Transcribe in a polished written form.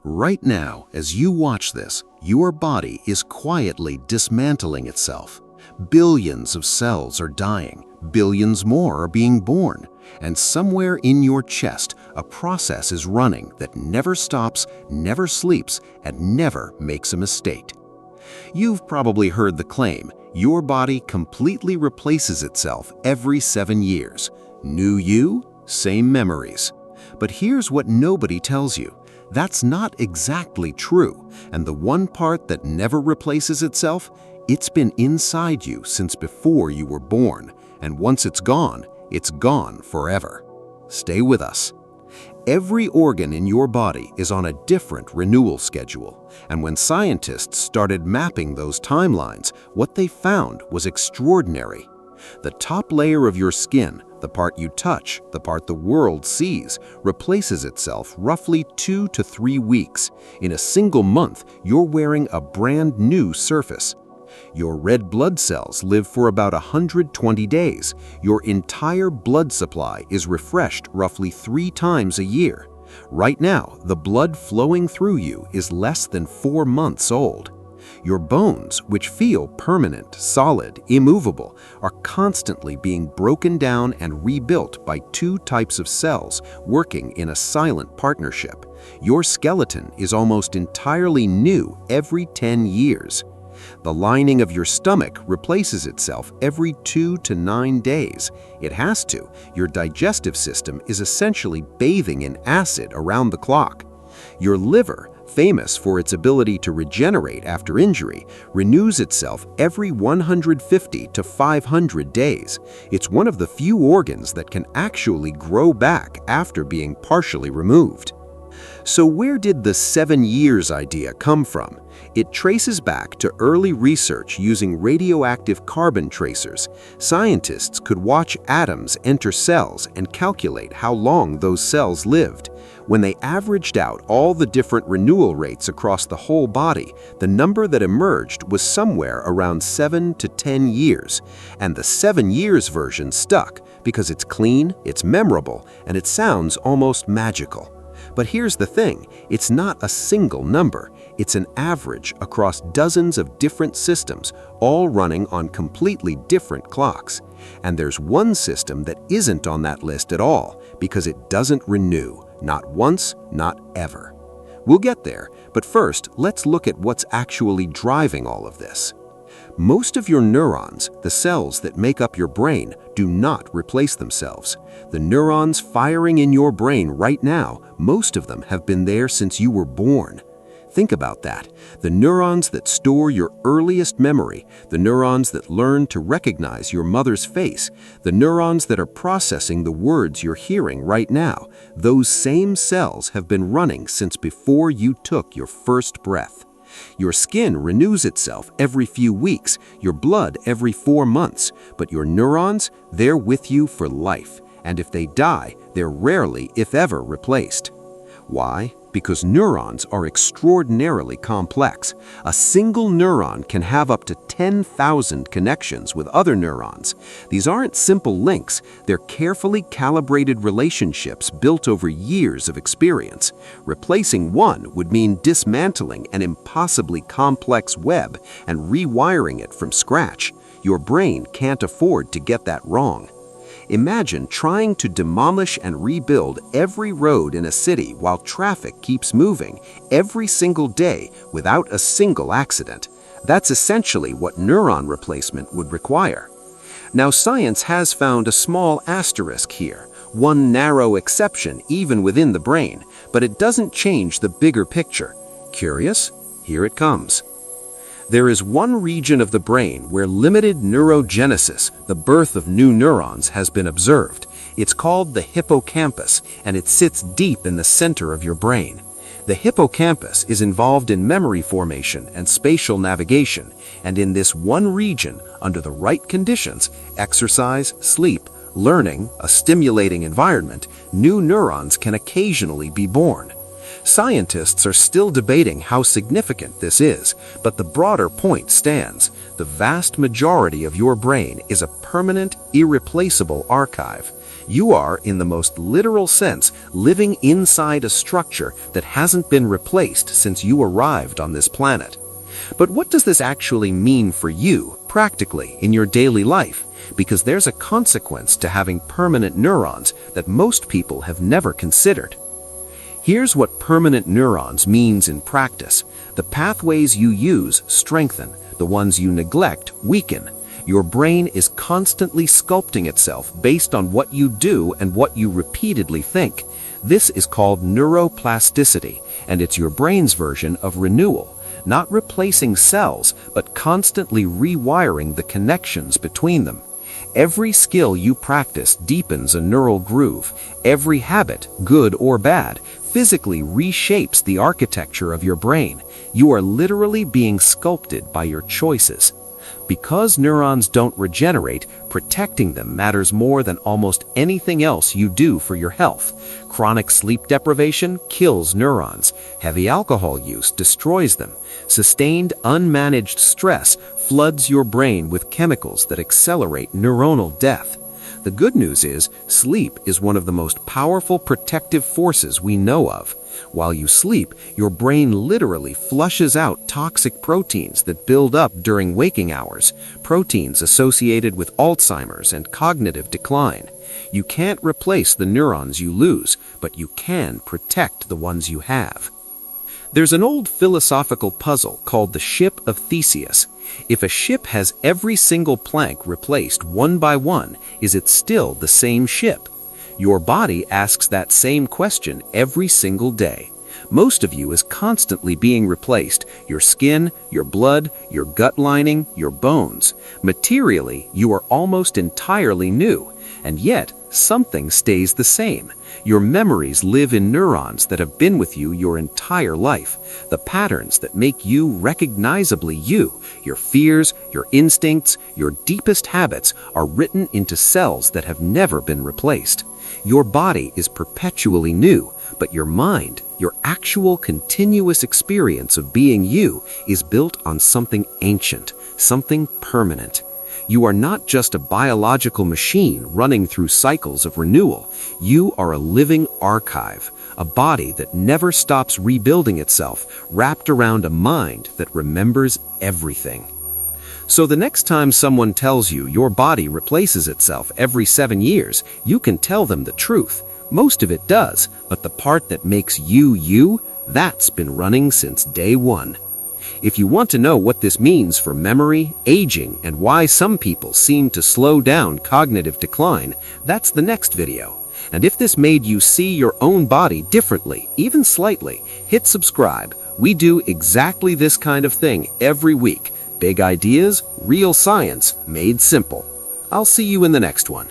Right now, as you watch this, your body is quietly dismantling itself. Billions of cells are dying, billions more are being born, and somewhere in your chest, a process is running that never stops, never sleeps, and never makes a mistake. You've probably heard the claim, your body completely replaces itself every 7 years. New you, same memories. But here's what nobody tells you. That's not exactly true, and the one part that never replaces itself, it's been inside you since before you were born, and once it's gone forever. Stay with us. Every organ in your body is on a different renewal schedule, and when scientists started mapping those timelines, what they found was extraordinary. The top layer of your skin, the part you touch, the part the world sees, replaces itself roughly 2 to 3 weeks. In a single month, you're wearing a brand new surface. Your red blood cells live for about 120 days. Your entire blood supply is refreshed roughly 3 times a year. Right now, the blood flowing through you is less than 4 months old. Your bones, which feel permanent, solid, immovable, are constantly being broken down and rebuilt by 2 types of cells working in a silent partnership. Your skeleton is almost entirely new every 10 years. The lining of your stomach replaces itself every 2 to 9 days. It has to. Your digestive system is essentially bathing in acid around the clock. Your liver, famous for its ability to regenerate after injury, renews itself every 150 to 500 days. It's one of the few organs that can actually grow back after being partially removed. So where did the 7 years idea come from? It traces back to early research using radioactive carbon tracers. Scientists could watch atoms enter cells and calculate how long those cells lived. When they averaged out all the different renewal rates across the whole body, the number that emerged was somewhere around 7 to 10 years. And the 7 years version stuck because it's clean, it's memorable, and it sounds almost magical. But here's the thing, it's not a single number. It's an average across dozens of different systems, all running on completely different clocks. And there's one system that isn't on that list at all because it doesn't renew, not once, not ever. We'll get there, but first, let's look at what's actually driving all of this. Most of your neurons, the cells that make up your brain, do not replace themselves. The neurons firing in your brain right now, most of them have been there since you were born. Think about that. The neurons that store your earliest memory, the neurons that learn to recognize your mother's face, the neurons that are processing the words you're hearing right now, those same cells have been running since before you took your first breath. Your skin renews itself every few weeks, your blood every 4 months, but your neurons, they're with you for life, and if they die, they're rarely, if ever, replaced. Why? Because neurons are extraordinarily complex. A single neuron can have up to 10,000 connections with other neurons. These aren't simple links, they're carefully calibrated relationships built over years of experience. Replacing one would mean dismantling an impossibly complex web and rewiring it from scratch. Your brain can't afford to get that wrong. Imagine trying to demolish and rebuild every road in a city while traffic keeps moving every single day without a single accident. That's essentially what neuron replacement would require. Now, science has found a small asterisk here, one narrow exception even within the brain, but it doesn't change the bigger picture. Curious? Here it comes. There is one region of the brain where limited neurogenesis, the birth of new neurons, has been observed. It's called the hippocampus, and it sits deep in the center of your brain. The hippocampus is involved in memory formation and spatial navigation, and in this one region, under the right conditions, exercise, sleep, learning, a stimulating environment, new neurons can occasionally be born. Scientists are still debating how significant this is, but the broader point stands. The vast majority of your brain is a permanent, irreplaceable archive. You are, in the most literal sense, living inside a structure that hasn't been replaced since you arrived on this planet. But what does this actually mean for you, practically, in your daily life? Because there's a consequence to having permanent neurons that most people have never considered. Here's what permanent neurons means in practice. The pathways you use strengthen, the ones you neglect weaken. Your brain is constantly sculpting itself based on what you do and what you repeatedly think. This is called neuroplasticity, and it's your brain's version of renewal, not replacing cells, but constantly rewiring the connections between them. Every skill you practice deepens a neural groove. Every habit, good or bad, physically reshapes the architecture of your brain. You are literally being sculpted by your choices. Because neurons don't regenerate, protecting them matters more than almost anything else you do for your health. Chronic sleep deprivation kills neurons. Heavy alcohol use destroys them. Sustained, unmanaged stress floods your brain with chemicals that accelerate neuronal death. The good news is, sleep is one of the most powerful protective forces we know of. While you sleep, your brain literally flushes out toxic proteins that build up during waking hours, proteins associated with Alzheimer's and cognitive decline. You can't replace the neurons you lose, but you can protect the ones you have. There's an old philosophical puzzle called the ship of Theseus. If a ship has every single plank replaced one by one, is it still the same ship? Your body asks that same question every single day. Most of you is constantly being replaced. Your skin, your blood, your gut lining, your bones. Materially, you are almost entirely new, and yet something stays the same. Your memories live in neurons that have been with you your entire life. The patterns that make you recognizably you, your fears, your instincts, your deepest habits are written into cells that have never been replaced. Your body is perpetually new, but your mind, your actual continuous experience of being you, is built on something ancient, something permanent. You are not just a biological machine running through cycles of renewal. You are a living archive, a body that never stops rebuilding itself, wrapped around a mind that remembers everything. So the next time someone tells you your body replaces itself every 7 years, you can tell them the truth. Most of it does, but the part that makes you you, that's been running since day one. If you want to know what this means for memory, aging, and why some people seem to slow down cognitive decline, that's the next video. And if this made you see your own body differently, even slightly, hit subscribe. We do exactly this kind of thing every week. Big ideas, real science, made simple. I'll see you in the next one.